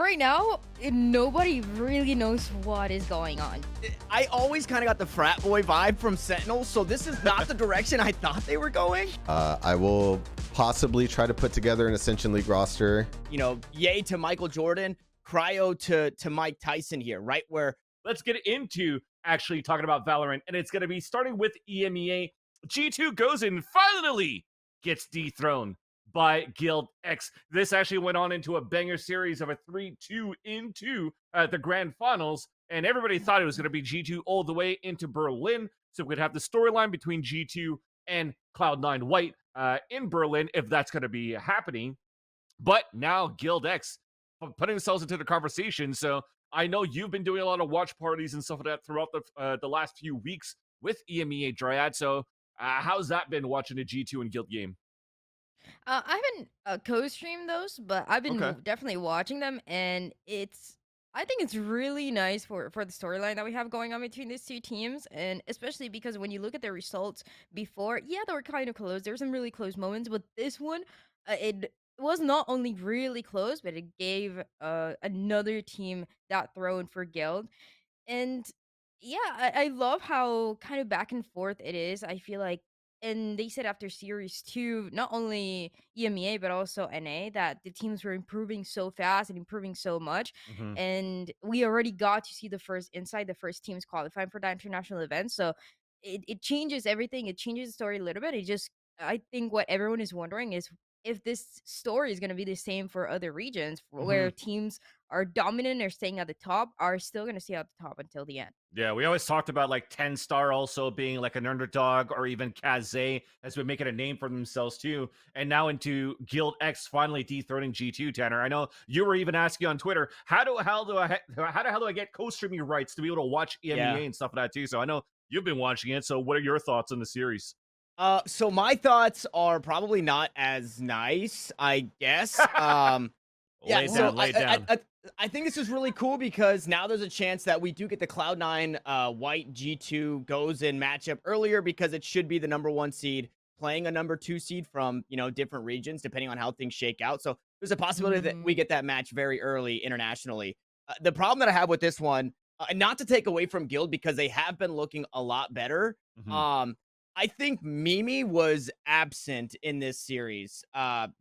right now, nobody really knows what is going on. I always kind of got the frat boy vibe from Sentinels, so this is not the direction I thought they were going. I will possibly try to put together an Ascension League roster. You know, yay to Michael Jordan, cryo to Mike Tyson here, right where. Let's get into actually talking about Valorant, and it's going to be starting with EMEA. G2 goes in, finally gets dethroned by Guild X. This actually went on into a banger series of a 3-2 into the grand finals, and everybody thought it was going to be G2 all the way into Berlin, so we could have the storyline between G2 and Cloud9 White in Berlin, if that's going to be happening. But now Guild X putting themselves into the conversation, so I know you've been doing a lot of watch parties and stuff like that throughout the last few weeks with EMEA Dryad. So how's that been watching the G2 and Guild game? I haven't co-streamed those, but I've been definitely watching them, and I think it's really nice for the storyline that we have going on between these two teams, and especially because when you look at the results before, yeah, they were kind of close. There were some really close moments, but this one, it was not only really close, but it gave another team that throne for Guild. And yeah, I love how kind of back and forth it is. I feel like, and they said after series two, not only EMEA but also NA, that the teams were improving so fast and improving so much. And we already got to see the first teams qualifying for that international event. So it changes everything. It changes the story a little bit. I think what everyone is wondering is if this story is going to be the same for other regions where teams are dominant or staying at the top are still going to stay at the top until the end. Yeah, we always talked about like 10 Star also being like an underdog, or even Kaze has been making a name for themselves too. And now into Guild X finally dethroning G2, Tanner. I know you were even asking on Twitter, how the hell do I get co-streaming rights to be able to watch EMEA and stuff like that too? So I know you've been watching it. So what are your thoughts on the series? So my thoughts are probably not as nice, I guess. Lay down. I think this is really cool because now there's a chance that we do get the Cloud9 White G2 goes in matchup earlier, because it should be the #1 seed playing a #2 seed from, different regions depending on how things shake out. So there's a possibility that we get that match very early internationally. The problem that I have with this one, and not to take away from Guild because they have been looking a lot better. I think Mimi was absent in this series.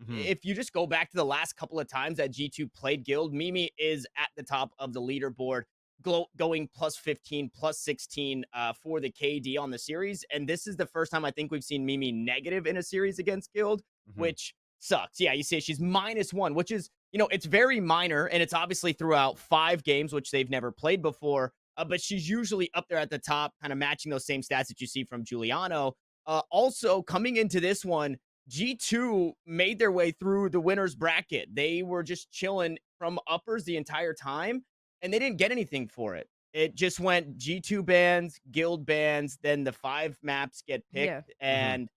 If you just go back to the last couple of times that G2 played Guild, Mimi is at the top of the leaderboard, going +15, +16 for the KD on the series. And this is the first time I think we've seen Mimi negative in a series against Guild, which sucks. Yeah, you say she's -1, which is, it's very minor, and it's obviously throughout 5 games, which they've never played before. But she's usually up there at the top, kind of matching those same stats that you see from Giuliano. Also, coming into this one, G2 made their way through the winner's bracket. They were just chilling from uppers the entire time, and they didn't get anything for it. It just went G2 bans, Guild bans, then the 5 maps get picked, and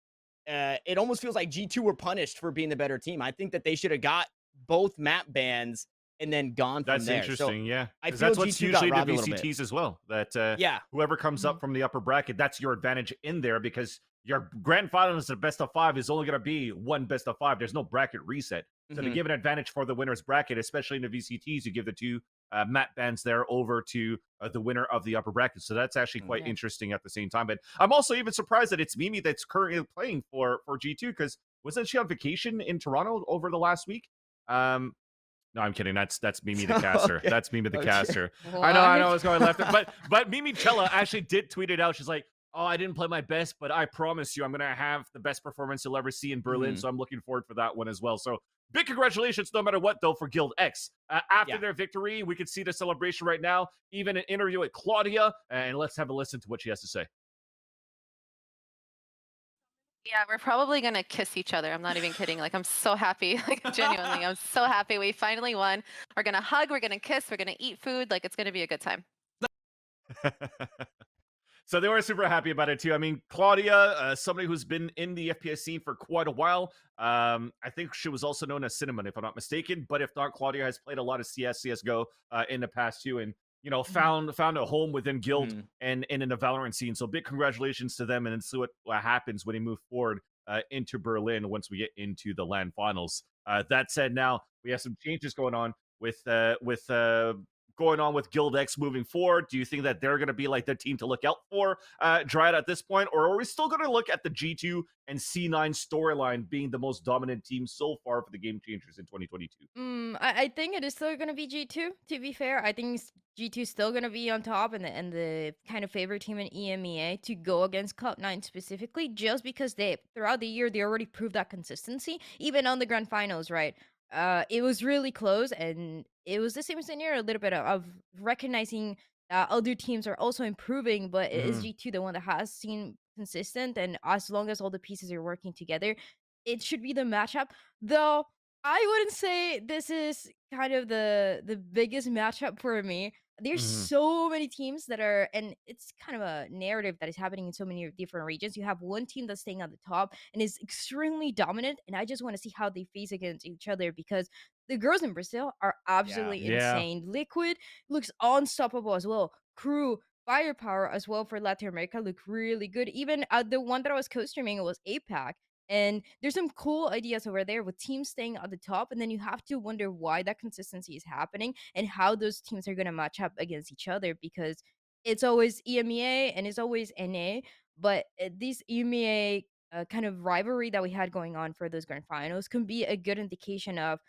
it almost feels like G2 were punished for being the better team. I think that they should have got both map bans and then gone from there. That's interesting, so yeah. I feel that's what's G2 usually the got robbed a little bit. VCTs as well. That whoever comes up from the upper bracket, that's your advantage in there, because your grand final is the best of 5 is only going to be one best of 5. There's no bracket reset. So to give an advantage for the winner's bracket, especially in the VCTs, you give the 2 map bans there over to the winner of the upper bracket. So that's actually quite interesting at the same time. But I'm also even surprised that it's Mimi that's currently playing for G2, because wasn't she on vacation in Toronto over the last week? No, I'm kidding. That's Mimi the caster. Okay. That's Mimi the caster. What? I know I was going left. But Mimi Chella actually did tweet it out. She's like, "Oh, I didn't play my best, but I promise you I'm going to have the best performance you'll ever see in Berlin." So I'm looking forward for that one as well. So big congratulations no matter what, though, for Guild X. After their victory, we could see the celebration right now, even an interview with Claudia. And let's have a listen to what she has to say. Yeah, we're probably gonna kiss each other. I'm not even kidding. Like, I'm so happy. Like, genuinely, I'm so happy we finally won. We're gonna hug, we're gonna kiss, we're gonna eat food. Like, it's gonna be a good time. So they were super happy about it too. I mean, Claudia, somebody who's been in the FPS scene for quite a while. I think she was also known as Cinnamon, if I'm not mistaken. But if not, Claudia has played a lot of CSGO in the past too, and found a home within Guild and in the Valorant scene. So big congratulations to them, and then see what happens when they move forward into Berlin once we get into the LAN finals. That said, now we have some changes going on with going on with Guild X moving forward? Do you think that they're going to be like the team to look out for, Dryad, at this point? Or are we still going to look at the G2 and C9 storyline being the most dominant team so far for the Game Changers in 2022? I think it is still going to be G2, to be fair. I think G2 is still going to be on top and the kind of favorite team in EMEA to go against Cloud9 specifically, just because they, throughout the year, they already proved that consistency, even on the grand finals, right? It was really close, and it was the same scenario, a little bit of recognizing other teams are also improving, but is G2 the one that has seen consistent? And as long as all the pieces are working together, it should be the matchup. Though I wouldn't say this is kind of the biggest matchup for me. There's so many teams that are, and it's kind of a narrative that is happening in so many different regions. You have one team that's staying at the top and is extremely dominant, and I just want to see how they face against each other, because the girls in Brazil are absolutely insane. Liquid looks unstoppable as well. Crew, firepower as well for Latin America look really good. Even the one that I was co-streaming was APAC. And there's some cool ideas over there with teams staying at the top. And then you have to wonder why that consistency is happening and how those teams are going to match up against each other, because it's always EMEA and it's always NA. But this EMEA kind of rivalry that we had going on for those grand finals can be a good indication of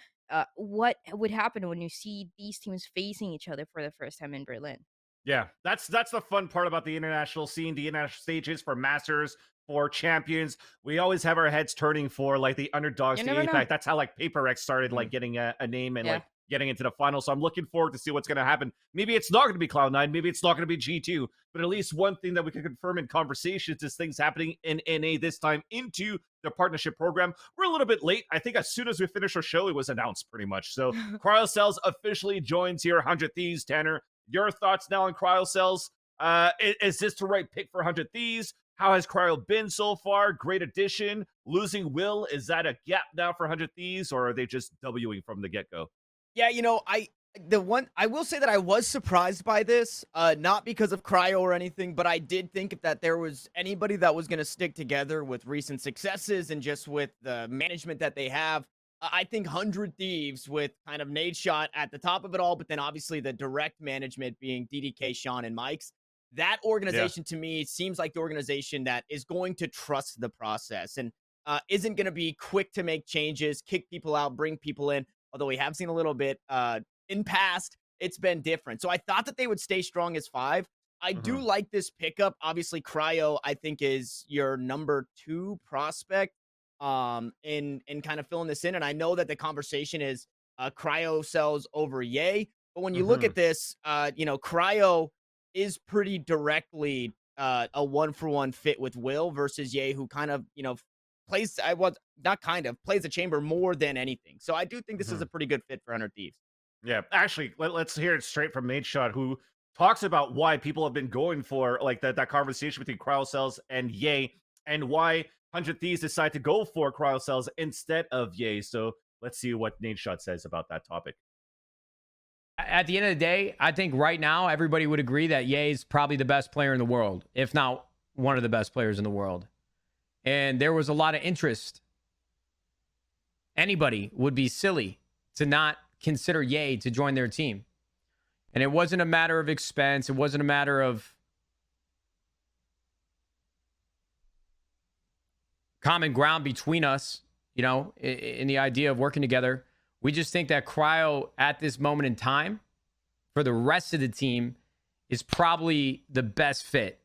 what would happen when you see these teams facing each other for the first time in Berlin. Yeah, that's the fun part about the international scene, the international stages for Masters, for Champions. We always have our heads turning for like the underdogs, the APAC. That's how like Paper X started like getting a name and like getting into the final. So I'm looking forward to see what's going to happen. Maybe it's not going to be Cloud9, maybe it's not going to be G2, but at least one thing that we can confirm in conversations is things happening in NA this time into the partnership program. We're a little bit late. I think as soon as we finished our show, it was announced pretty much. So Cryocells officially joins here, 100 Thieves. Tanner, your thoughts now on Cryocells? Is this the right pick for 100 Thieves? How has Cryo been so far? Great addition. Losing Will, is that a gap now for 100 Thieves, or are they just Wing from the get-go? Yeah, I will say that I was surprised by this, not because of Cryo or anything, but I did think if that there was anybody that was going to stick together with recent successes and just with the management that they have, I think 100 Thieves, with kind of Nadeshot at the top of it all, but then obviously the direct management being DDK, Sean, and Mike's. That organization to me seems like the organization that is going to trust the process and isn't going to be quick to make changes, kick people out, bring people in. Although we have seen a little bit in past, it's been different. So I thought that they would stay strong as 5. I do like this pickup. Obviously, Cryo, I think, is your number 2 prospect in kind of filling this in. And I know that the conversation is Cryo sells over Yay. But when you look at this, Cryo is pretty directly a 1-for-1 fit with Will versus Ye, who kind of, plays the chamber more than anything. So I do think this is a pretty good fit for 100 Thieves. Yeah, actually, let's hear it straight from Nadeshot, who talks about why people have been going for like that conversation between Cryocells and Ye, and why 100 Thieves decide to go for Cryocells instead of Ye. So let's see what Nadeshot says about that topic. At the end of the day, I think right now everybody would agree that Ye is probably the best player in the world, if not one of the best players in the world. And there was a lot of interest. Anybody would be silly to not consider Ye to join their team. And it wasn't a matter of expense. It wasn't a matter of common ground between us, in the idea of working together. We just think that Cryo at this moment in time for the rest of the team is probably the best fit.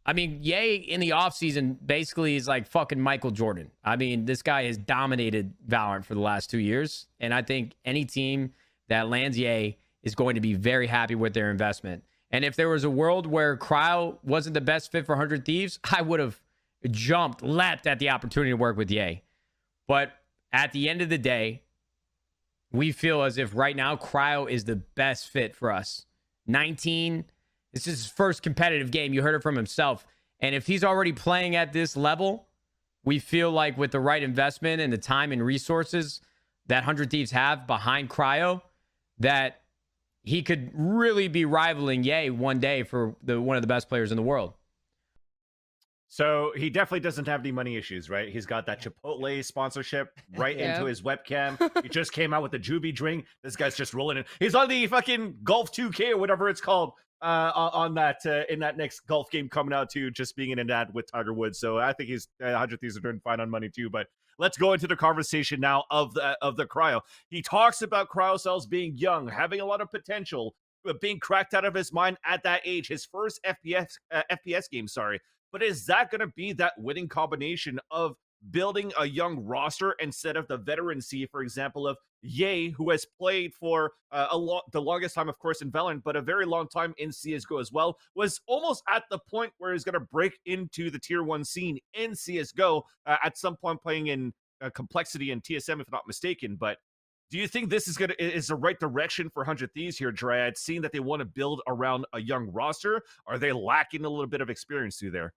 I mean, Ye in the offseason basically is like fucking Michael Jordan. I mean, this guy has dominated Valorant for the last 2 years. And I think any team that lands Ye is going to be very happy with their investment. And if there was a world where Cryo wasn't the best fit for 100 Thieves, I would have leapt at the opportunity to work with Ye. But at the end of the day, we feel as if right now Cryo is the best fit for us. 19, this is his first competitive game. You heard it from himself. And if he's already playing at this level, we feel like with the right investment and the time and resources that 100 Thieves have behind Cryo, that he could really be rivaling Ye one day for one of the best players in the world. So he definitely doesn't have any money issues, right? He's got that Chipotle sponsorship right into his webcam. He just came out with the Juby drink. This guy's just rolling in. He's on the fucking Golf 2K or whatever it's called on that in that next golf game coming out too, just being in an ad with Tiger Woods. So I think he's 100 Thieves are doing fine on money too. But let's go into the conversation now of the cryo. He talks about cryo cells being young, having a lot of potential, being cracked out of his mind at that age. His first FPS game, sorry. But is that going to be that winning combination of building a young roster instead of the veterancy, for example, of Ye, who has played for the longest time, of course, in Valorant, but a very long time in CSGO as well, was almost at the point where he's going to break into the tier 1 scene in CSGO at some point playing in Complexity and TSM, if not mistaken. But do you think this is the right direction for 100 Thieves here, Dryad, seeing that they want to build around a young roster? Are they lacking a little bit of experience through there?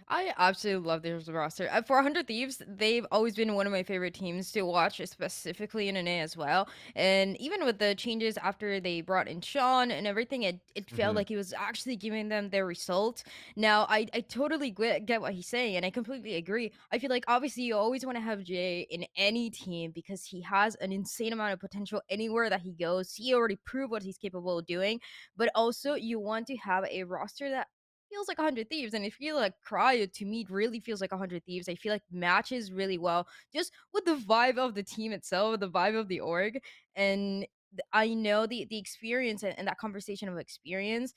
I absolutely love their roster. For 100 Thieves, they've always been one of my favorite teams to watch, specifically in NA as well. And even with the changes after they brought in Sean and everything, it felt like it was actually giving them their result. Now, I totally get what he's saying, and I completely agree. I feel like obviously you always want to have Jay in any team because he has an insane amount of potential anywhere that he goes. He already proved what he's capable of doing, but also you want to have a roster that feels like 100 Thieves. And I feel like Cryo to me really feels like 100 Thieves. I feel like matches really well just with the vibe of the team itself, the vibe of the org. And I know the experience and that conversation of experience.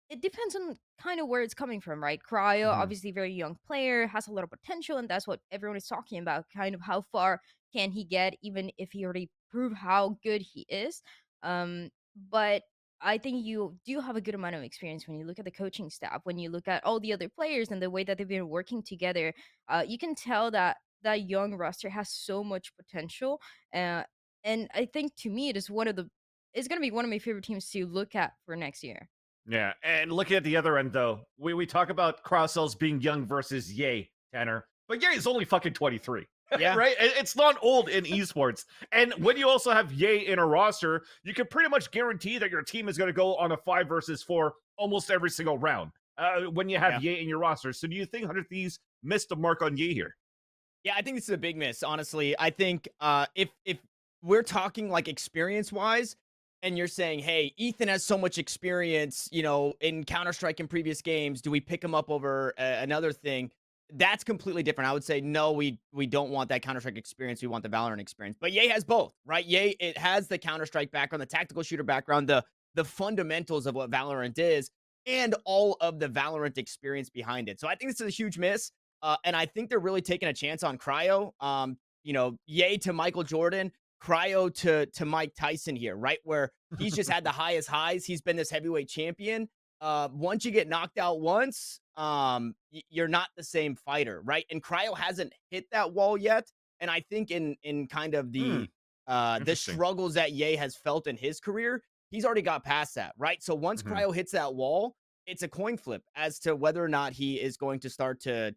It depends on kind of where it's coming from, right? Cryo, obviously very young player, has a lot of potential, and that's what everyone is talking about. Kind of how far can he get, even if he already proved how good he is. But I think you do have a good amount of experience when you look at the coaching staff, when you look at all the other players and the way that they've been working together. You can tell that that young roster has so much potential. Uh, and I think to me, it's going to be one of my favorite teams to look at for next year. Yeah, and looking at the other end, though, we talk about Crossells being young versus Ye, Tanner, but Ye is only fucking 23. Yeah. Right? It's not old in esports. And when you also have Ye in a roster, you can pretty much guarantee that your team is going to go on a 5 versus 4 almost every single round when you have Ye in your roster. So do you think 100 Thieves missed the mark on Ye here? Yeah, I think this is a big miss, honestly. I think if we're talking like experience-wise, and you're saying, hey, Ethan has so much experience, you know, in Counter-Strike in previous games, do we pick him up over another thing? That's completely different. I would say, no, we don't want that Counter-Strike experience. We want the Valorant experience. But Ye has both, right? Ye, it has the Counter-Strike background, the tactical shooter background, the fundamentals of what Valorant is, and all of the Valorant experience behind it. So I think this is a huge miss. And I think they're really taking a chance on Cryo. You know, Ye to Michael Jordan, Cryo to Mike Tyson here, right? Where he's just had the highest highs. He's been this heavyweight champion. Once you get knocked out once, you're not the same fighter, right? And Cryo hasn't hit that wall yet. And I think in kind of the struggles that Ye has felt in his career, he's already got past that, right? So once Cryo hits that wall, it's a coin flip as to whether or not he is going to start to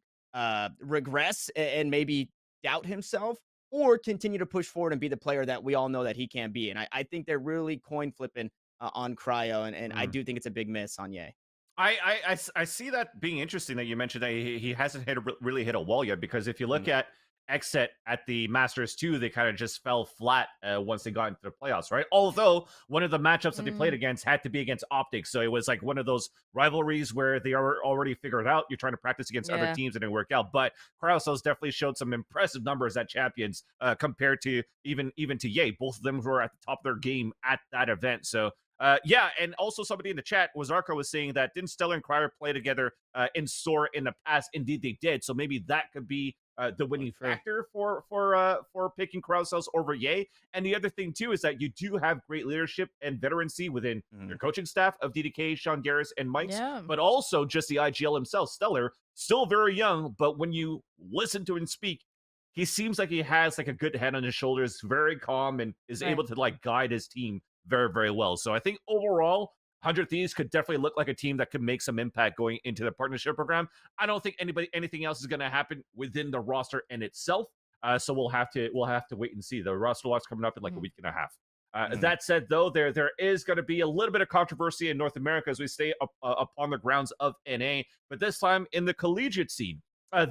regress and maybe doubt himself, or continue to push forward and be the player that we all know that he can be. And I think they're really coin flipping on Cryo, and I do think it's a big miss on Ye. I see that being interesting that you mentioned that he hasn't really hit a wall yet, because if you look at Exit at the Masters 2, they kind of just fell flat once they got into the playoffs, right? Although one of the matchups that they played against had to be against Optics, so it was like one of those rivalries where they are already figured out. You're trying to practice against other teams and it didn't work out. But Krausos definitely showed some impressive numbers at Champions compared to even to Ye. Both of them were at the top of their game at that event. So yeah, and also somebody in the chat, Wazarko, was saying that didn't Stellar and Cryer play together in SOAR in the past? Indeed, they did. So maybe that could be the winning factor for picking Krausos over Ye. And the other thing too is that you do have great leadership and veterancy within your coaching staff of DDK, Sean Garris, and Mike's, but also just the IGL himself, Stellar, still very young. But when you listen to him speak, he seems like he has like a good head on his shoulders, very calm, and is able to like guide his team very, very well. So I think overall, 100 Thieves could definitely look like a team that could make some impact going into the partnership program. I don't think anything else is going to happen within the roster in itself. So we'll have to wait and see. The roster lock's coming up in like a week and a half. That said, though, there is going to be a little bit of controversy in North America as we stay upon the grounds of NA, but this time in the collegiate scene.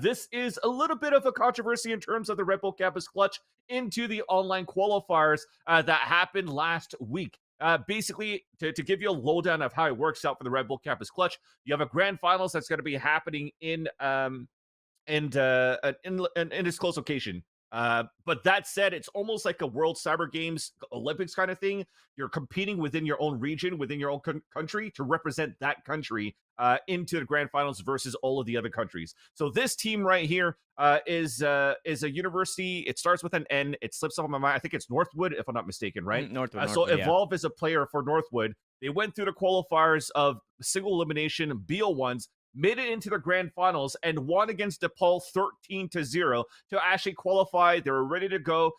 This is a little bit of a controversy in terms of the Red Bull Campus Clutch into the online qualifiers that happened last week. Basically, to give you a lowdown of how it works out for the Red Bull Campus Clutch, you have a grand finals that's going to be happening in this close location. But that said, it's almost like a World Cyber Games Olympics kind of thing. You're competing within your own region, within your own country to represent that country into the grand finals versus all of the other countries. So this team right here is a university. It starts with an N. It slips off my mind. I think it's Northwood, if I'm not mistaken, right? Northwood. So yeah. Evolve is a player for Northwood. They went through the qualifiers of single elimination BO1s, made it into the grand finals, and won against DePaul 13-0 to actually qualify. They were ready to go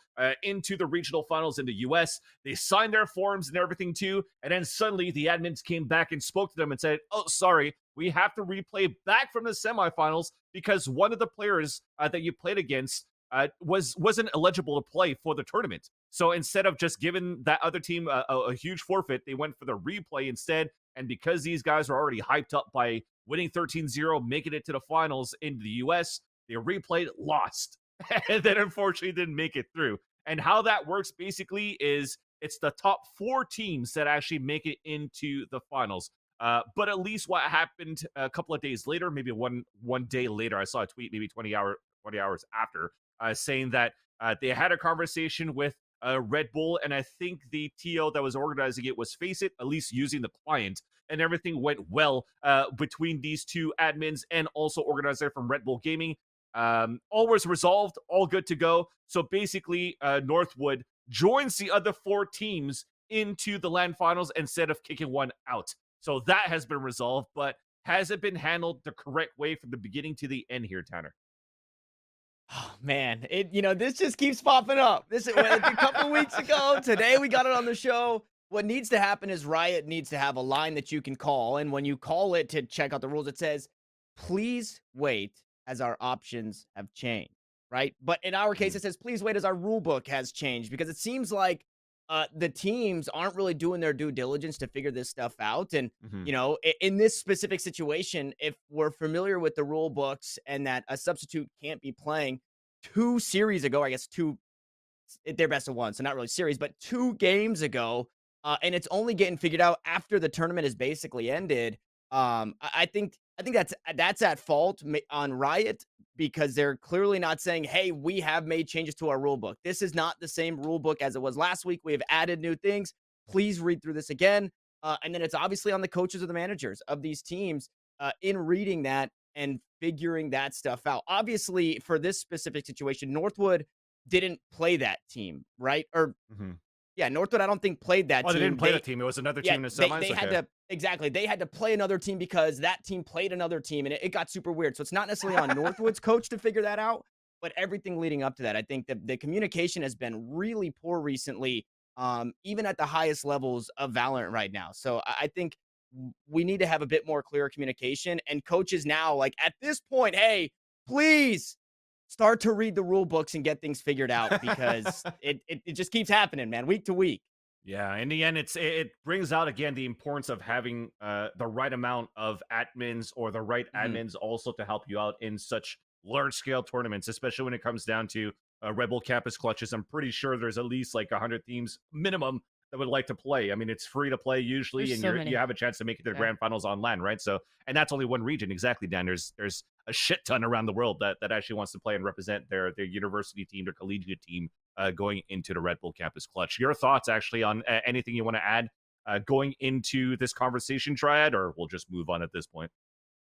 into the regional finals in the US. They signed their forms and everything too, and then suddenly the admins came back and spoke to them and said, oh, sorry, we have to replay back from the semifinals because one of the players that you played against wasn't eligible to play for the tournament. So instead of just giving that other team a huge forfeit, they went for the replay instead. And because these guys are already hyped up by winning 13-0, making it to the finals in the US, they replayed, lost, and then unfortunately didn't make it through. And how that works basically is it's the top 4 teams that actually make it into the finals. But at least what happened a couple of days later, maybe one day later, I saw a tweet maybe 20 hours after, saying that they had a conversation with Red Bull, and I think the TO that was organizing it was Face It, at least using the client, and everything went well between these two admins and also organizer from Red Bull Gaming. All was resolved, all good to go. So basically, Northwood joins the other 4 teams into the LAN finals instead of kicking one out. So that has been resolved, but has it been handled the correct way from the beginning to the end here, Tanner? Oh, man, this just keeps popping up. This is a couple weeks ago. Today we got it on the show. What needs to happen is Riot needs to have a line that you can call, and when you call it to check out the rules, it says, "Please wait, as our options have changed." Right? But in our case, it says, "Please wait, as our rule book has changed," because it seems like the teams aren't really doing their due diligence to figure this stuff out. And, in this specific situation, if we're familiar with the rule books and that a substitute can't be playing 2 series ago, I guess they're best of 1, so not really series, but 2 games ago, and it's only getting figured out after the tournament is basically ended. I think that's at fault on Riot, because they're clearly not saying, hey, we have made changes to our rule book. This is not the same rule book as it was last week. We have added new things. Please read through this again. And then it's obviously on the coaches or the managers of these teams in reading that and figuring that stuff out. Obviously, for this specific situation, Northwood didn't play that team, right? Or yeah, Northwood, I don't think played that team. They didn't play the team. It was another team in the semis. They had to, exactly. They had to play another team because that team played another team, and it got super weird. So it's not necessarily on Northwood's coach to figure that out, but everything leading up to that. I think that the communication has been really poor recently, even at the highest levels of Valorant right now. So I think we need to have a bit more clear communication, and coaches now, like at this point, hey, please start to read the rule books and get things figured out, because it just keeps happening, man, week to week. Yeah, in the end, it brings out again the importance of having the right amount of admins or the right admins also to help you out in such large scale tournaments, especially when it comes down to Red Bull Campus Clutches. I'm pretty sure there's at least like 100 teams minimum that would like to play. I mean, it's free to play usually, There's and so you have a chance to make it to the grand finals on LAN, right? So, and that's only one region, exactly, Dan. There's a shit ton around the world that actually wants to play and represent their university team, their collegiate team, going into the Red Bull Campus Clutch. Your thoughts actually on anything you want to add going into this conversation, Dryad, or we'll just move on at this point?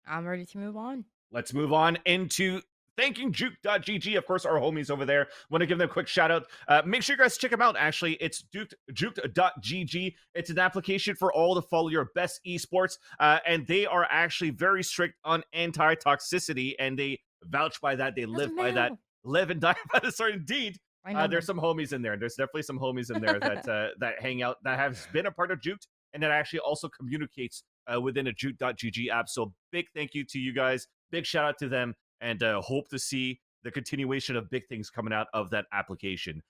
I'm ready to move on. Let's move on into thanking Juke.gg, of course, our homies over there. Want to give them a quick shout out. Make sure you guys check them out. Actually, it's Juke.gg. It's an application for all to follow your best esports, and they are actually very strict on anti-toxicity, and they vouch by that. They live by that. Live and die by this. Sorry, indeed. There's some homies in there. There's definitely some homies in there that that hang out, that have been a part of Juke, and that actually also communicates within a Juke.gg app. So big thank you to you guys. Big shout out to them. And hope to see the continuation of big things coming out of that application.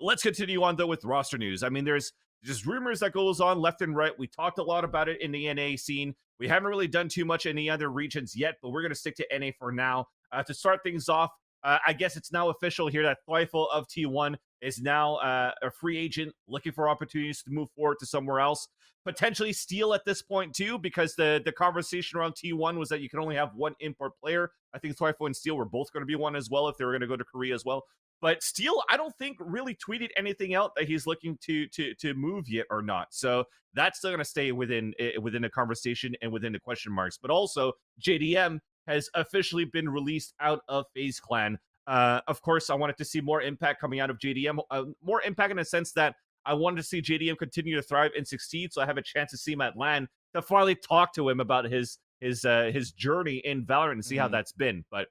Let's continue on, though, with roster news. I mean, there's just rumors that goes on left and right. We talked a lot about it in the NA scene. We haven't really done too much in the other regions yet, but we're going to stick to NA for now. To start things off, I guess it's now official here that Thwyfo of T1 is now a free agent looking for opportunities to move forward to somewhere else. Potentially Steel at this point, too, because the conversation around T1 was that you can only have one import player. I think Thwyfo and Steel were both going to be one as well if they were going to go to Korea as well. But Steel, I don't think really tweeted anything out that he's looking to move yet or not. So that's still going to stay within the conversation and within the question marks. But also, JDM has officially been released out of FaZe Clan. Of course, I wanted to see more impact coming out of JDM. More impact in the sense that I wanted to see JDM continue to thrive and succeed. So I have a chance to see him at LAN to finally talk to him about his journey in Valorant and see how that's been. But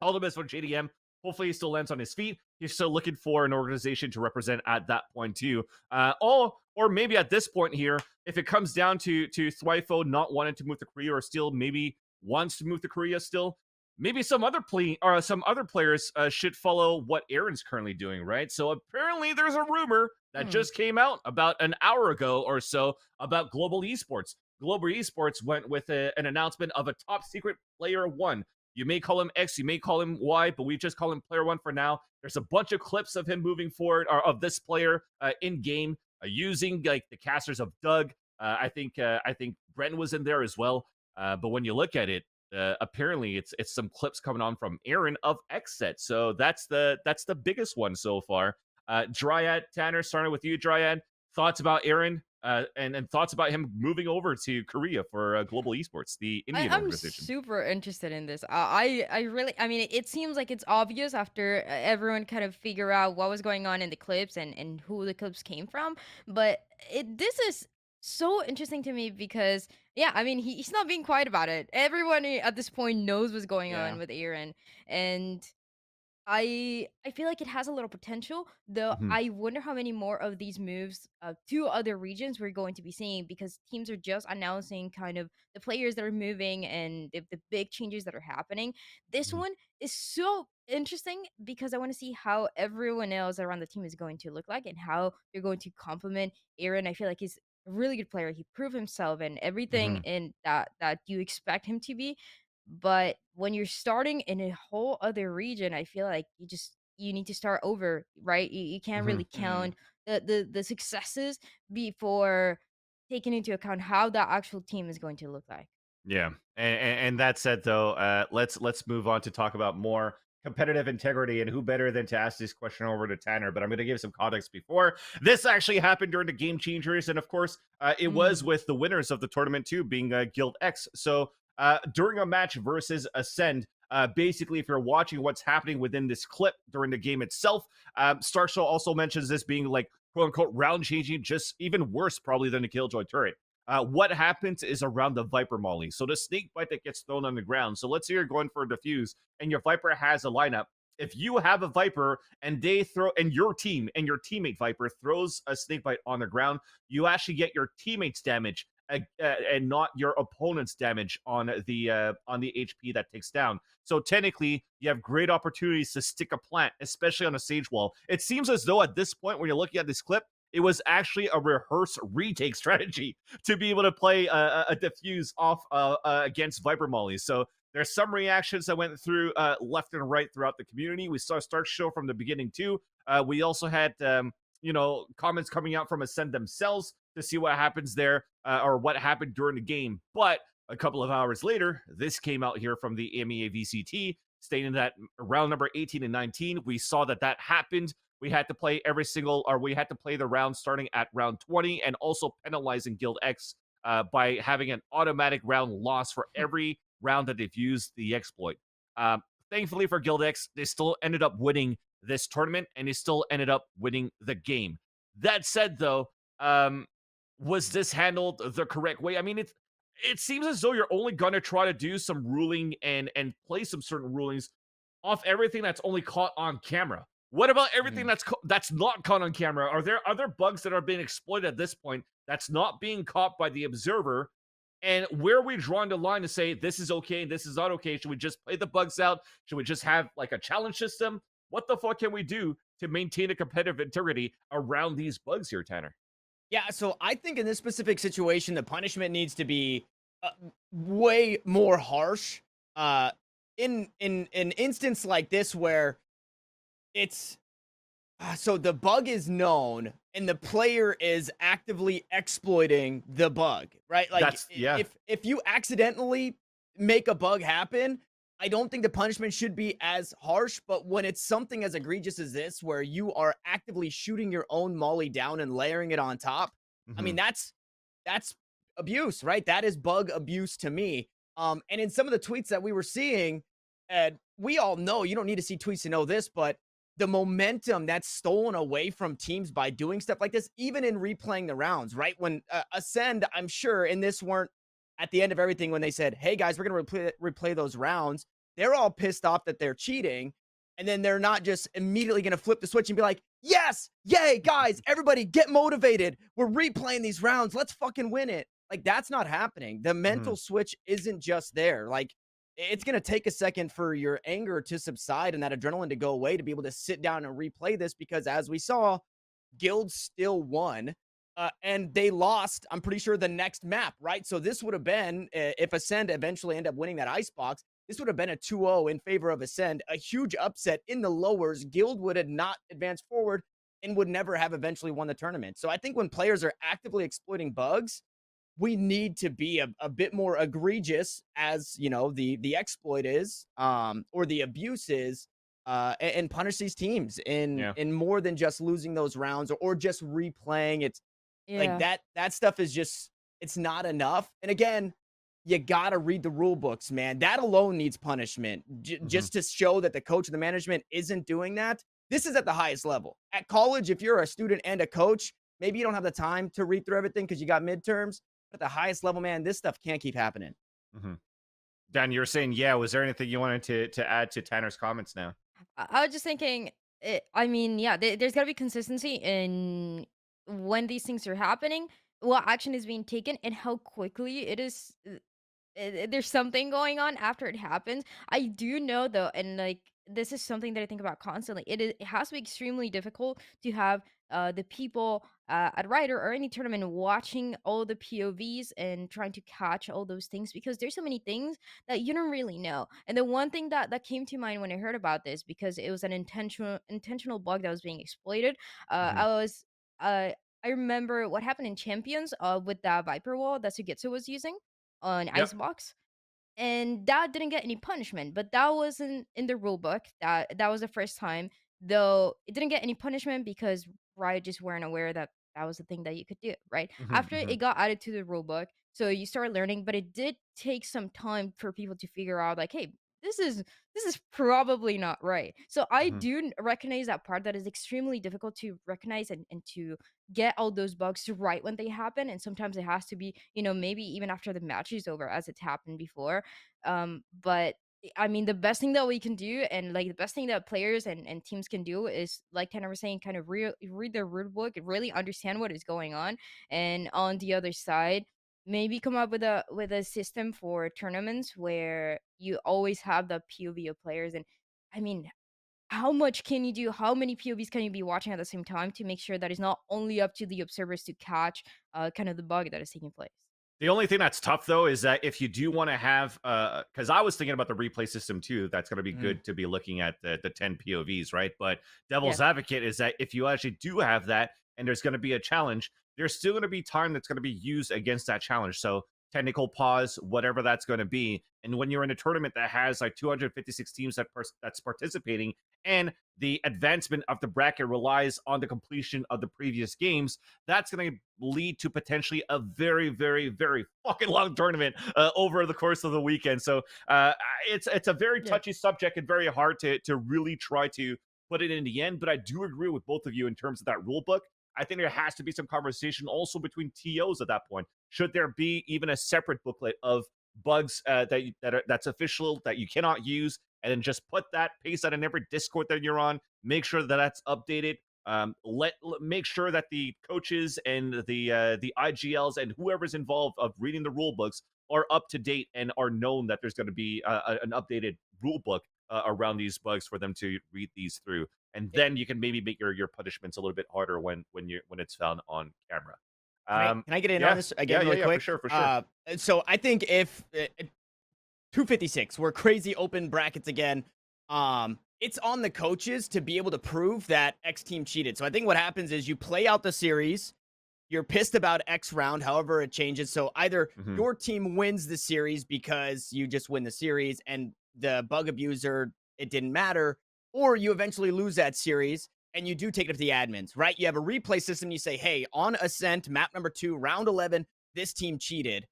all the best for JDM. Hopefully he still lands on his feet. He's still looking for an organization to represent at that point too. Or maybe at this point here, if it comes down to Thwyfo not wanting to move to Korea or still maybe wants to move to Korea still, maybe some other players should follow what Aaron's currently doing, right? So apparently there's a rumor that just came out about an hour ago or so about Global Esports. Global Esports went with an announcement of a top secret player one. You may call him X, you may call him Y, but we just call him player one for now. There's a bunch of clips of him moving forward, or of this player in game, using like the casters of Doug. I think Brent was in there as well. But when you look at it, apparently it's some clips coming on from Aaron of XSET. So that's the biggest one so far. Dryad, Tanner, starting with you, Dryad. Thoughts about Aaron? And thoughts about him moving over to Korea for Global Esports, the Indian organization. I'm super interested in this. I really, I mean, it seems like it's obvious after everyone kind of figure out what was going on in the clips and who the clips came from. But this is so interesting to me because, yeah, I mean, he's not being quiet about it. Everyone at this point knows what's going on with Aaron, and I feel like it has a little potential, though. I wonder how many more of these moves to other regions we're going to be seeing, because teams are just announcing kind of the players that are moving and the big changes that are happening. This one is so interesting because I want to see how everyone else around the team is going to look like and how they're going to complement Aaron. I feel like he's a really good player. He proved himself and everything in that you expect him to be. But when you're starting in a whole other region, I feel like you need to start over, right? You can't really count the successes before taking into account how that actual team is going to look like. Yeah, and that said, though, let's move on to talk about more competitive integrity, and who better than to ask this question over to Tanner. But I'm going to give some context before this actually happened during the GameChangers, and of course, it was with the winners of the tournament too, being Guild X. So during a match versus Ascend, basically, if you're watching what's happening within this clip during the game itself, Starshow also mentions this being like quote unquote round changing, just even worse probably than the Killjoy turret. What happens is around the Viper molly. So the snake bite that gets thrown on the ground. So let's say you're going for a defuse and your Viper has a lineup. If you have a Viper and they throw, and your team and your teammate Viper throws a snake bite on the ground, you actually get your teammates damage and not your opponent's damage on the HP that takes down. So technically, you have great opportunities to stick a plant, especially on a Sage wall. It seems as though at this point, when you're looking at this clip, it was actually a rehearse retake strategy to be able to play a diffuse off against Viper mollies. So there's some reactions that went through left and right throughout the community. We saw Stark show from the beginning too. We also had comments coming out from Ascend themselves to see what happens there or what happened during the game. But a couple of hours later, this came out here from the EMEA VCT stating that round number 18 and 19, we saw that happened. We had to play we had to play the round starting at round 20 and also penalizing Guild X by having an automatic round loss for every round that they've used the exploit. Thankfully for Guild X, they still ended up winning this tournament and they still ended up winning the game. That said, though, was this handled the correct way? I mean, it seems as though you're only going to try to do some ruling and play some certain rulings off everything that's only caught on camera. What about everything that's not caught on camera? Are there other bugs that are being exploited at this point that's not being caught by the observer? And where are we drawing the line to say this is okay, this is not okay? Should we just play the bugs out? Should we just have like a challenge system? What the fuck can we do to maintain a competitive integrity around these bugs here, Tanner? Yeah, so I think in this specific situation, the punishment needs to be way more harsh. In an instance like this where it's so the bug is known and the player is actively exploiting the bug, right? Like if you accidentally make a bug happen, I don't think the punishment should be as harsh, but when it's something as egregious as this where you are actively shooting your own molly down and layering it on top, I mean that's abuse, right? That is bug abuse to me. And in some of the tweets that we were seeing, and we all know you don't need to see tweets to know this, but the momentum that's stolen away from teams by doing stuff like this, even in replaying the rounds, right? When Ascend, I'm sure, and this weren't at the end of everything when they said, hey guys, we're going to replay those rounds. They're all pissed off that they're cheating. And then they're not just immediately going to flip the switch and be like, yes, yay, guys, everybody get motivated. We're replaying these rounds. Let's fucking win it. Like, that's not happening. The mental switch isn't just there. Like, it's going to take a second for your anger to subside and that adrenaline to go away to be able to sit down and replay this, because as we saw, Guild still won and they lost, I'm pretty sure, the next map, right? So this would have been, if Ascend eventually end up winning that Icebox, this would have been a 2-0 in favor of Ascend, a huge upset in the lowers. Guild would have not advanced forward and would never have eventually won the tournament. So I think when players are actively exploiting bugs, we need to be a bit more egregious, as you know, the exploit is, or the abuse is, and punish these teams in more than just losing those rounds or just replaying. It's like that stuff is just, it's not enough. And again, you gotta read the rule books, man. That alone needs punishment, just to show that the coach and the management isn't doing that. This is at the highest level. At college, if you're a student and a coach, maybe you don't have the time to read through everything because you got midterms. At the highest level, man, this stuff can't keep happening. Dan, you were saying, was there anything you wanted to add to Tanner's comments now? I was just thinking, I mean, there's got to be consistency in when these things are happening, what action is being taken, and how quickly it is. There's something going on after it happens. I do know though, and like this is something that I think about constantly. It has to be extremely difficult to have the people at Rider or any tournament watching all the POVs and trying to catch all those things, because there's so many things that you don't really know. And the one thing that came to mind when I heard about this, because it was an intentional bug that was being exploited, I remember what happened in Champions with that Viper wall that Sugetsu was using on Icebox, and that didn't get any punishment, but that wasn't in the rule book. That was the first time, though it didn't get any punishment because Riot just weren't aware that that was the thing that you could do, right? After it got added to the rule book, so you start learning, but it did take some time for people to figure out, like, hey, this is probably not right. So I do recognize that part, that is extremely difficult to recognize and to get all those bugs right when they happen. And sometimes it has to be, maybe even after the match is over, as it's happened before. But I mean, the best thing that we can do, and like the best thing that players and teams can do, is, like Tanner was saying, kind of read the rule book, really understand what is going on. And on the other side, maybe come up with a system for tournaments where you always have the POV of players. And I mean, how much can you do? How many POVs can you be watching at the same time to make sure that it's not only up to the observers to catch kind of the bug that is taking place? The only thing that's tough, though, is that if you do want to have, because I was thinking about the replay system too, that's going to be good to be looking at the 10 POVs, right? But devil's advocate is that if you actually do have that and there's going to be a challenge, there's still going to be time that's going to be used against that challenge. So technical pause, whatever that's going to be. And when you're in a tournament that has like 256 teams that's participating, and the advancement of the bracket relies on the completion of the previous games, that's going to lead to potentially a very, very, very fucking long tournament over the course of the weekend. So it's a very touchy subject and very hard to really try to put it in the end. But I do agree with both of you in terms of that rule book. I think there has to be some conversation also between TOs at that point. Should there be even a separate booklet of bugs that's official that you cannot use, and then just paste that in every Discord that you're on, make sure that that's updated. Make sure that the coaches and the IGLs and whoever's involved of reading the rule books are up to date and are known that there's going to be an updated rule book around these bugs for them to read these through. and then you can maybe make your punishments a little bit harder when it's found on camera. Can I get in on this again really quick? For sure. So I think if 256, we're crazy open brackets again. It's on the coaches to be able to prove that X team cheated. So I think what happens is you play out the series. You're pissed about X round, however it changes. So either your team wins the series because you just win the series and the bug abuser, it didn't matter, or you eventually lose that series and you do take it to the admins, right? You have a replay system. You say, hey, on Ascent, map number 2, round 11, this team cheated.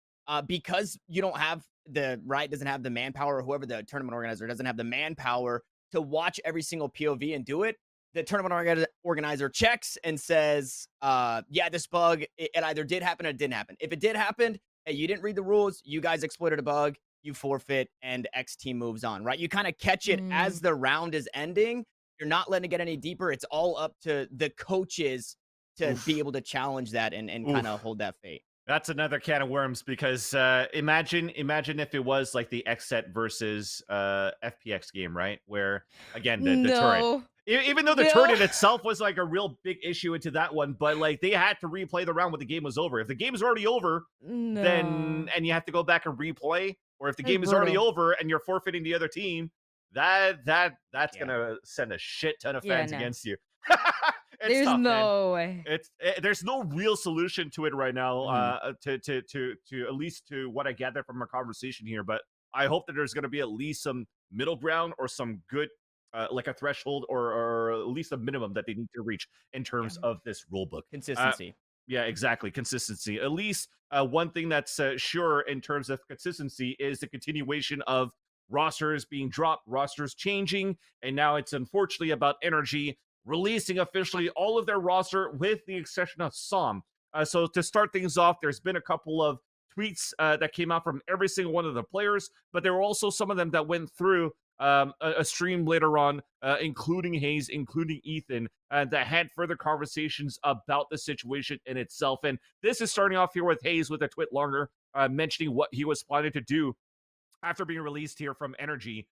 Because you don't have doesn't have the manpower, or whoever the tournament organizer doesn't have the manpower to watch every single POV and do it. The tournament organizer checks and says, yeah, this bug, it either did happen or it didn't happen. If it did happen, hey, you didn't read the rules, you guys exploited a bug, you forfeit, and X team moves on, right? You kind of catch it as the round is ending. You're not letting it get any deeper. It's all up to the coaches to be able to challenge that and kind of hold that fate. That's another can of worms, because imagine if it was like the XSET versus FPX game, right? Where, again, the turret. Even though the turret itself was like a real big issue into that one, but like they had to replay the round when the game was over. If the game is already over, then and you have to go back and replay, or if the game is already over and you're forfeiting the other team, that's gonna send a shit ton of fans against you. There's tough, no way. There's no real solution to it right now. To at least to what I gather from our conversation here, but I hope that there's going to be at least some middle ground or some good, like a threshold or at least a minimum that they need to reach in terms of this rule book. Consistency. Yeah, exactly. Consistency. At least one thing that's sure in terms of consistency is the continuation of rosters being dropped, rosters changing, and now it's unfortunately about NRG releasing officially all of their roster with the exception of Som. So to start things off, there's been a couple of tweets that came out from every single one of the players, but there were also some of them that went through a stream later on, including Hayes, including Ethan, that had further conversations about the situation in itself. And this is starting off here with Hayes with a tweet longer, mentioning what he was planning to do after being released here from NRG,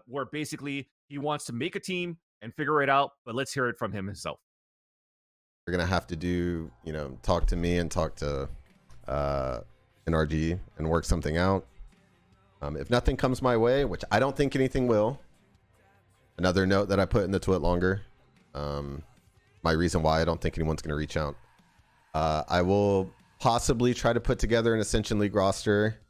where basically he wants to make a team and figure it out, but let's hear it from him himself. We're gonna have to do, talk to me and talk to NRG and work something out. If nothing comes my way, which I don't think anything will. Another note that I put in the tweet longer. My reason why I don't think anyone's gonna reach out. I will possibly try to put together an Ascension League roster.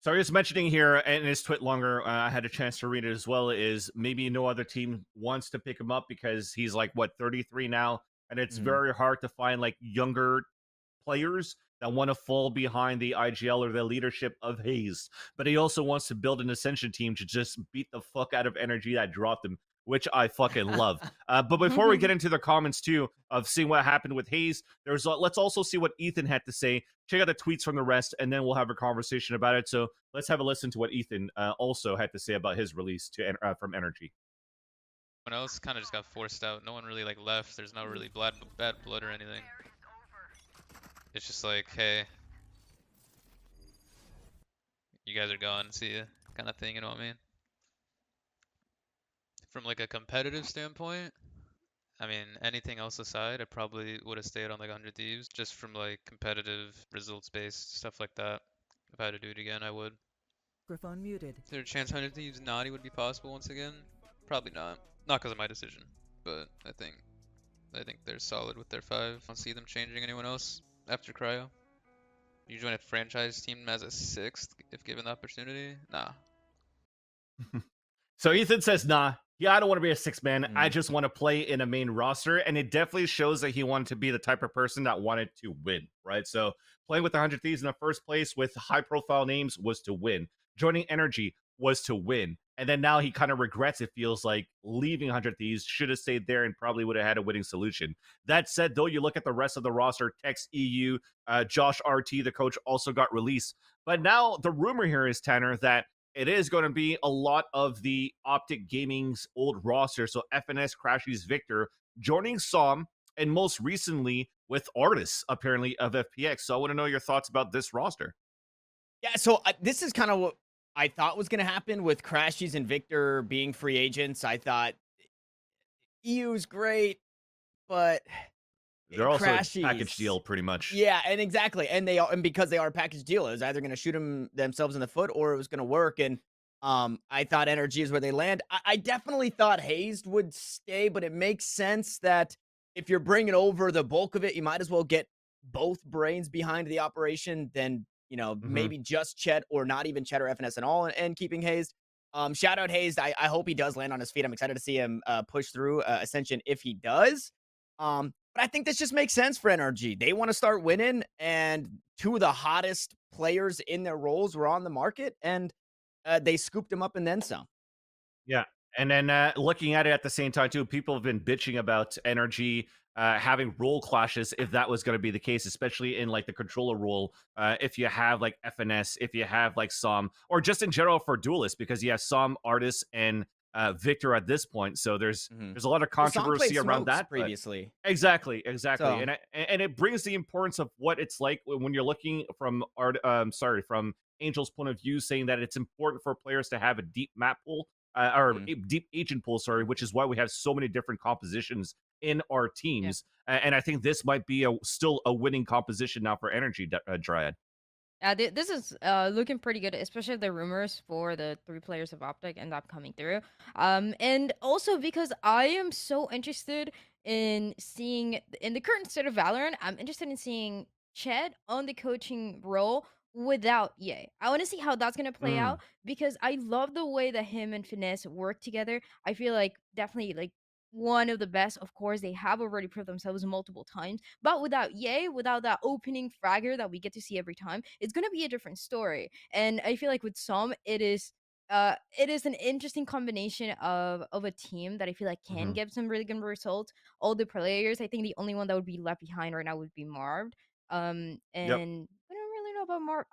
So I was mentioning here, and his tweet longer, I had a chance to read it as well, is maybe no other team wants to pick him up because he's like, 33 now, and it's very hard to find like younger players that want to fall behind the IGL or the leadership of Hayes. But he also wants to build an Ascension team to just beat the fuck out of NRG that dropped him, which I fucking love. But before we get into the comments too of seeing what happened with Hayes, let's also see what Ethan had to say. Check out the tweets from the rest, and then we'll have a conversation about it. So let's have a listen to what Ethan also had to say about his release from NRG. Everyone else kind of just got forced out. No one really like left. There's no really bad blood or anything. It's just like, hey, you guys are gone. See ya, kind of thing. You know what I mean? From like a competitive standpoint, I mean, anything else aside, I probably would have stayed on like 100 Thieves, just from like competitive results-based stuff like that. If I had to do it again, I would. Microphone muted. Is there a chance 100 Thieves naughty would be possible once again? Probably not. Not because of my decision, but I think they're solid with their 5. I don't see them changing anyone else after Cryo. You join a franchise team as a 6th if given the opportunity? Nah. So Ethan says, nah. Yeah, I don't want to be a 6-man. I just want to play in a main roster. And it definitely shows that he wanted to be the type of person that wanted to win, right? So playing with the 100 Thieves in the first place with high-profile names was to win. Joining NRG was to win. And then now he kind of regrets, it feels like, leaving 100 Thieves. Should have stayed there and probably would have had a winning solution. That said, though, you look at the rest of the roster, Tex EU, Josh RT, the coach, also got released. But now the rumor here is, Tanner, that it is going to be a lot of the Optic Gaming's old roster. So FNS, Crashies, Victor joining Som, and most recently with Artis, apparently, of FPX. So I want to know your thoughts about this roster. Yeah, so this is kind of what I thought was going to happen with Crashies and Victor being free agents. I thought EU's great, but they're also a Crashies. package deal, pretty much. Yeah, and exactly, and because they are a package deal, it was either going to shoot themselves in the foot or it was going to work. And I thought NRG is where they land. I definitely thought Hazed would stay, but it makes sense that if you're bringing over the bulk of it, you might as well get both brains behind the operation than maybe just Chet or not even Chet or FNS at all, and keeping Hazed. Shout out Hazed. I hope he does land on his feet. I'm excited to see him push through Ascension if he does. But I think this just makes sense for NRG. They want to start winning, and two of the hottest players in their roles were on the market, and they scooped them up and then some. Yeah. And then looking at it at the same time, too, people have been bitching about NRG having role clashes if that was going to be the case, especially in like the controller role. If you have like FNS, if you have like Som, or just in general for duelists, because you have Som, Artis, and Victor at this point. So there's a lot of controversy around that previously. Exactly. So. And it brings the importance of what it's like when you're looking from from Angel's point of view, saying that it's important for players to have a deep map pool. A deep agent pool, which is why we have so many different compositions in our teams. Yeah. And I think this might be still a winning composition now for NRG Dryad. This is looking pretty good, especially the rumors for the 3 players of Optic end up coming through. And also because I am so interested in seeing, in the current state of Valorant, I'm interested in seeing Ched on the coaching role without Ye. I want to see how that's going to play out, because I love the way that him and Finesse work together. I feel like definitely like one of the best. Of course, they have already proved themselves multiple times, but without Ye, without that opening fragger that we get to see every time, it's gonna be a different story. And I feel like with Som, it is an interesting combination of a team that I feel like can get some really good results. All the players, I think the only one that would be left behind right now would be Marved. And I don't really know about Marv.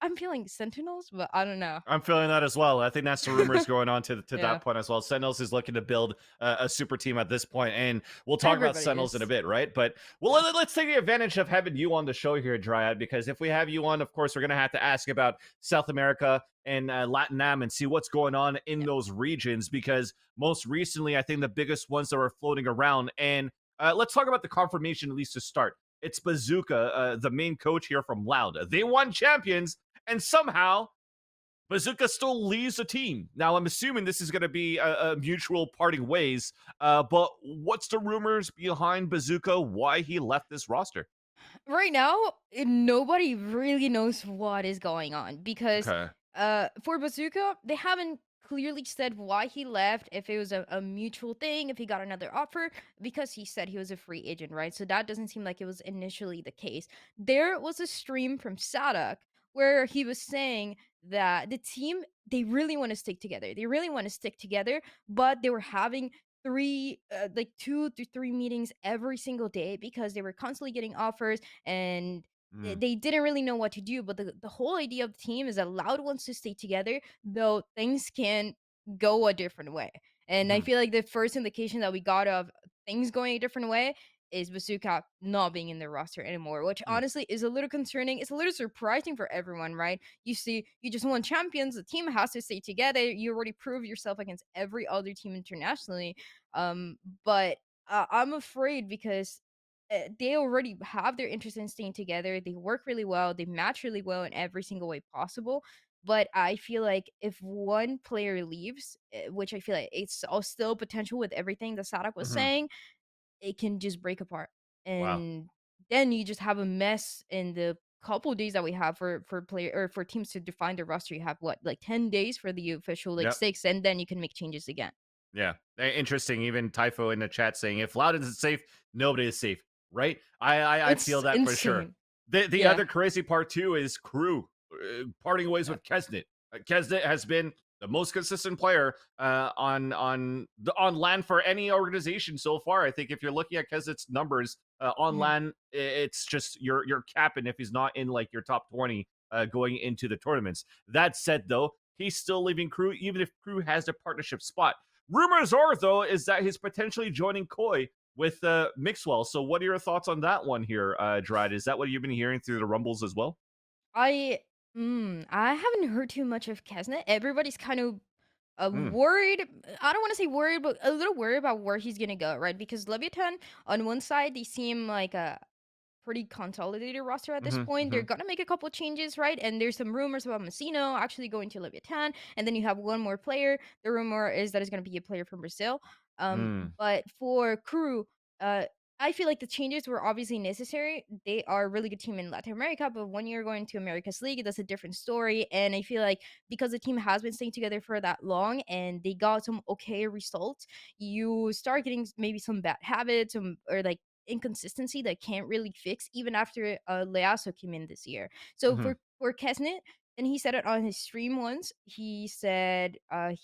I'm feeling Sentinels, but I don't know. I'm feeling that as well. I think that's the rumors going on to that point as well. Sentinels is looking to build a super team at this point, and we'll talk about Sentinels in a bit, right? But let's take the advantage of having you on the show here, Dryad, because if we have you on, of course, we're going to have to ask about South America and LATAM and see what's going on in those regions, because most recently, I think the biggest ones that are floating around, and let's talk about the confirmation, at least to start. It's Bazooka, the main coach here from Loud. They won champions, and somehow Bazooka still leaves the team. Now, I'm assuming this is going to be a mutual parting ways, but what's the rumors behind Bazooka, why he left this roster? Right now, nobody really knows what is going on, because for Bazooka, they haven't clearly said why he left, if it was a mutual thing, if he got another offer, because he said he was a free agent, right? So that doesn't seem like it was initially the case. There was a stream from Sadak where he was saying that the team, they really want to stick together. They really want to stick together, but they were having 2 to 3 meetings every single day because they were constantly getting offers, and they didn't really know what to do. But the whole idea of the team is that Loud wants to stay together, though things can go a different way. And I feel like the first indication that we got of things going a different way is Bazooka not being in the roster anymore, which honestly is a little concerning. It's a little surprising for everyone, right? You see, you just won champions. The team has to stay together. You already proved yourself against every other team internationally. But I'm afraid, because they already have their interest in staying together. They work really well. They match really well in every single way possible. But I feel like if one player leaves, which I feel like it's all still potential with everything that Sadak was saying, it can just break apart. And then you just have a mess in the couple days that we have for player or for teams to define their roster. You have what, like 10 days for the official 6, and then you can make changes again. Yeah, interesting. Even Typho in the chat saying, if Loud isn't safe, nobody is safe, right? I feel that insane. For sure. The other crazy part too is Crew parting ways with Kesnet. Kesnet has been the most consistent player on LAN for any organization so far. I think if you're looking at Kesnet's numbers on LAN, it's just you're capping if he's not in like your top 20 going into the tournaments. That said, though, he's still leaving Crew, even if Crew has a partnership spot. Rumors are, though, is that he's potentially joining Koi with Mixwell. So what are your thoughts on that one here, Dryad? Is that what you've been hearing through the rumbles as well? I haven't heard too much of Kesnet. Everybody's kind of Mm. Worried. I don't want to say worried, but a little worried about where he's gonna go, right? Because Leviathan, on one side, they seem like a pretty consolidated roster at this Mhm. point. They're Mhm. gonna make a couple changes, right? And there's some rumors about Messino actually going to Leviathan, and then you have one more player. The rumor is that it's gonna be a player from Brazil. Mm. But for Crew, uh, I feel like the changes were obviously necessary. They are a really good team in Latin America, but when you're going to America's League, that's a different story. And I feel like because the team has been staying together for that long and they got some okay results, you start getting maybe some bad habits, or like inconsistency that can't really fix even after Leaso came in this year. So Mhm. for Kesnet, and he said it on his stream once. He said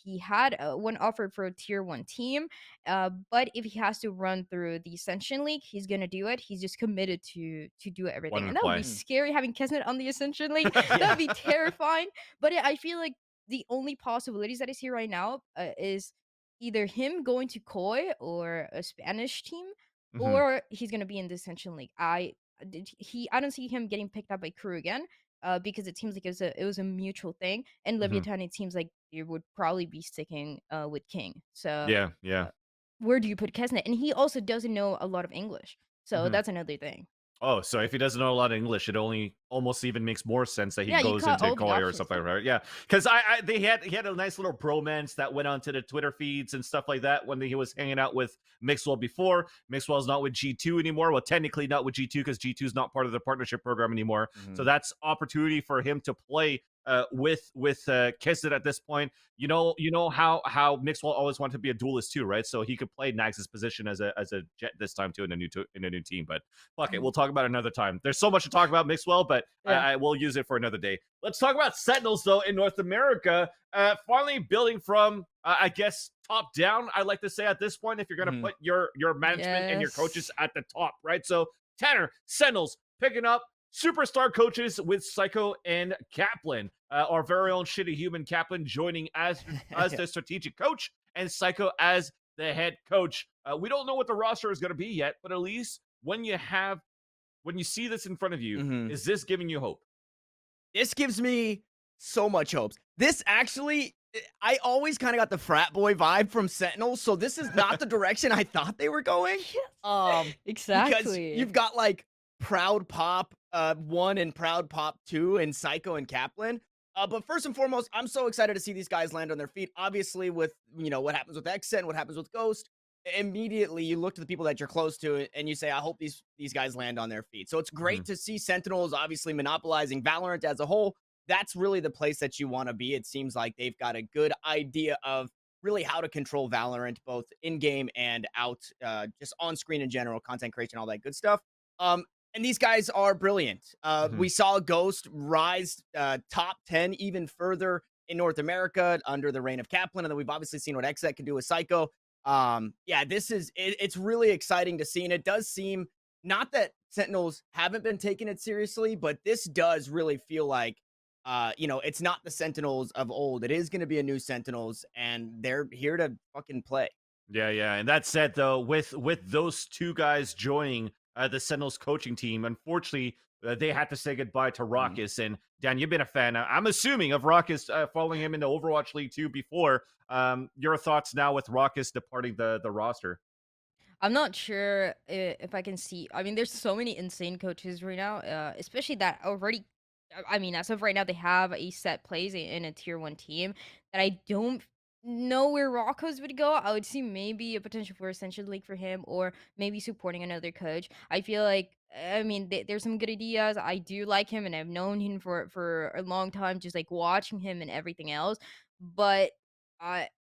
he had one offer for a tier one team, but if he has to run through the Ascension League, he's gonna do it. He's just committed to do everything, Wanted and to that would be play. scary having Kesnet on the Ascension League. That would Yeah. be terrifying. But I feel like the only possibilities that I see right now is either him going to Koi or a Spanish team, Mhm. or he's gonna be in the Ascension League. I don't see him getting picked up by Crew again, because it seems like it was a mutual thing. And Mhm. Leviathan, it seems like it would probably be sticking with King. So Yeah. Yeah. uh, where do you put Kesnet? And he also doesn't know a lot of English, so Mhm. that's another thing. Oh, so if he doesn't know a lot of English, it only almost even makes more sense that he Yeah, you goes cut into all the Koi or options. something, Yeah. right? Yeah, because he had a nice little bromance that went onto the Twitter feeds and stuff like that when he was hanging out with Mixwell before. Mixwell's not with G2 anymore. Well, technically not with G2 because G2 is not part of the partnership program anymore. So Mhm. that's opportunity for him to play with Kisset at this point. You know how Mixwell always wanted to be a duelist too, right? So he could play Nax's position as a jet this time too in a new team. But fuck it, Mhm. we'll talk about it another time. There's so much to talk about Mixwell, but Yeah. I will use it for another day. Let's talk about Sentinels though in North America. Finally building from I guess top down. I like to say at this point, if you're gonna Mhm. put your management and your coaches Yes. at the top, right? So Tanner Sentinels picking up superstar coaches with Psycho and Kaplan. Our very own shitty human Kaplan joining as the strategic coach and Psycho as the head coach. We don't know what the roster is going to be yet, but at least when you see this in front of you, Mhm. is this giving you hope? This gives me so much hopes. This actually, I always kind of got the frat boy vibe from Sentinels, so this is not the direction I thought they were going. Yes. Because Exactly. you've got like Proud Pop 1 and Proud Pop 2 and Psycho and Kaplan. But first and foremost, I'm so excited to see these guys land on their feet. Obviously, with what happens with Xen, what happens with Ghost, immediately you look to the people that you're close to and you say, I hope these guys land on their feet. So it's Mm-hmm. great to see Sentinels obviously monopolizing Valorant as a whole. That's really the place that you want to be. It seems like they've got a good idea of really how to control Valorant, both in game and out, just on screen in general, content creation, all that good stuff. And these guys are brilliant. Mm-hmm. We saw Ghost rise top 10 even further in North America under the reign of Kaplan, and then we've obviously seen what Xet can do with Psycho. Yeah, it's really exciting to see, and it does seem not that Sentinels haven't been taking it seriously, but this does really feel like it's not the Sentinels of old. It is going to be a new Sentinels, and they're here to fucking play. Yeah, yeah. And that said, though, with those two guys joining the Sentinels coaching team, unfortunately, they had to say goodbye to Mhm. Raucus. And Dan, you've been a fan, I'm assuming, of Raucus, following him into Overwatch League 2 before. Your thoughts now with Raucus departing the roster? I'm not sure if I can see. I mean, there's so many insane coaches right now, especially that already. I mean, as of right now, they have a set plays in a tier one team that I don't know where Rocco's would go. I would see maybe a potential for Ascension League for him, or maybe supporting another coach. I feel like, I mean, there's some good ideas. I do like him, and I've known him for a long time, just like watching him and everything else. But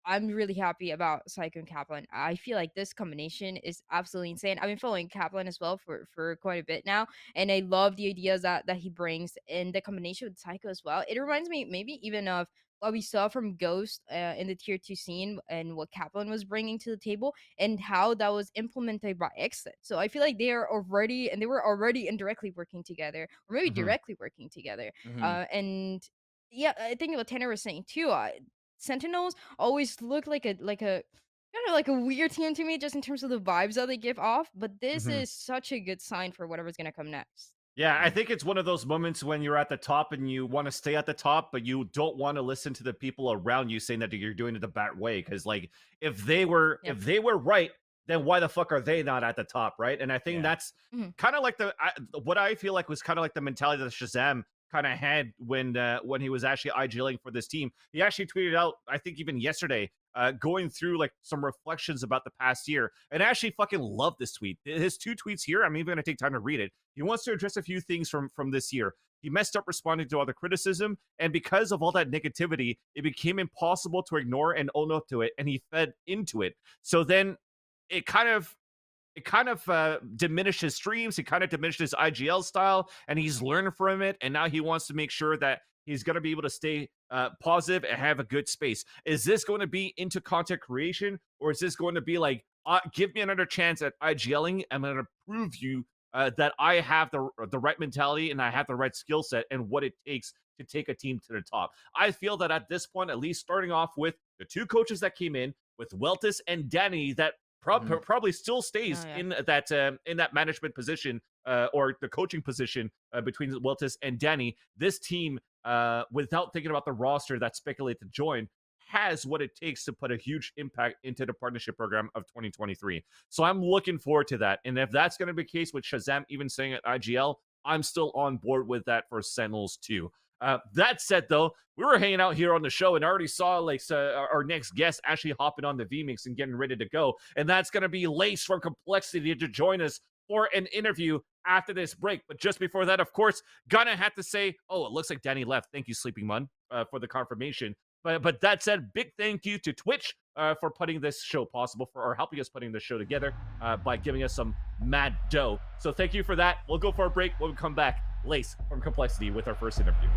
I'm really happy about Psycho and Kaplan. I feel like this combination is absolutely insane. I've been following Kaplan as well for quite a bit now, and I love the ideas that he brings, and the combination with Psycho as well. It reminds me maybe even of what we saw from Ghost in the tier 2 scene, and what Kaplan was bringing to the table, and how that was implemented by Exit. So I feel like they were already indirectly working together, or maybe Mm-hmm. directly working together. Mhm. And yeah, I think what Tanner was saying too. Sentinels always look like a kind of like a weird team to me, just in terms of the vibes that they give off. But this Mm-hmm. is such a good sign for whatever's gonna come next. Yeah, I think it's one of those moments when you're at the top and you want to stay at the top, but you don't want to listen to the people around you saying that you're doing it the bad way. Because like, if they were right, then why the fuck are they not at the top, right? And I think that's kind of like what I feel like was kind of like the mentality that Shazam kind of had when he was actually IGLing for this team. He actually tweeted out, I think even yesterday, going through like some reflections about the past year, and I actually fucking love this tweet. His 2 tweets here, I'm even gonna take time to read it. He wants to address a few things from this year. He messed up responding to all the criticism, and because of all that negativity, it became impossible to ignore and own up to it, and he fed into it. So then it kind of diminished his streams. He kind of diminished his IGL style, and he's learned from it. And now he wants to make sure that he's going to be able to stay positive and have a good space. Is this going to be into content creation, or is this going to be like, give me another chance at IGLing? I'm going to prove you that I have the right mentality and I have the right skill set and what it takes to take a team to the top. I feel that at this point, at least starting off with the 2 coaches that came in, with Weltis and Danny, that probably still stays in that management position or the coaching position between Weltis and Danny. This team, without thinking about the roster that's speculated to join, has what it takes to put a huge impact into the partnership program of 2023. So I'm looking forward to that. And if that's going to be the case with Shazam even saying at IGL, I'm still on board with that for Sentinels too. That said, though, we were hanging out here on the show and I already saw like our next guest actually hopping on the VMix and getting ready to go. And that's going to be Lace from Complexity to join us for an interview after this break. But just before that, of course, gonna have to say, oh, it looks like Danny left. Thank you, Sleeping Mun, for the confirmation. But that said, big thank you to Twitch for putting this show possible, or helping us putting this show together by giving us some mad dough. So thank you for that. We'll go for a break. When we come back, Lace from Complexity with our first interview.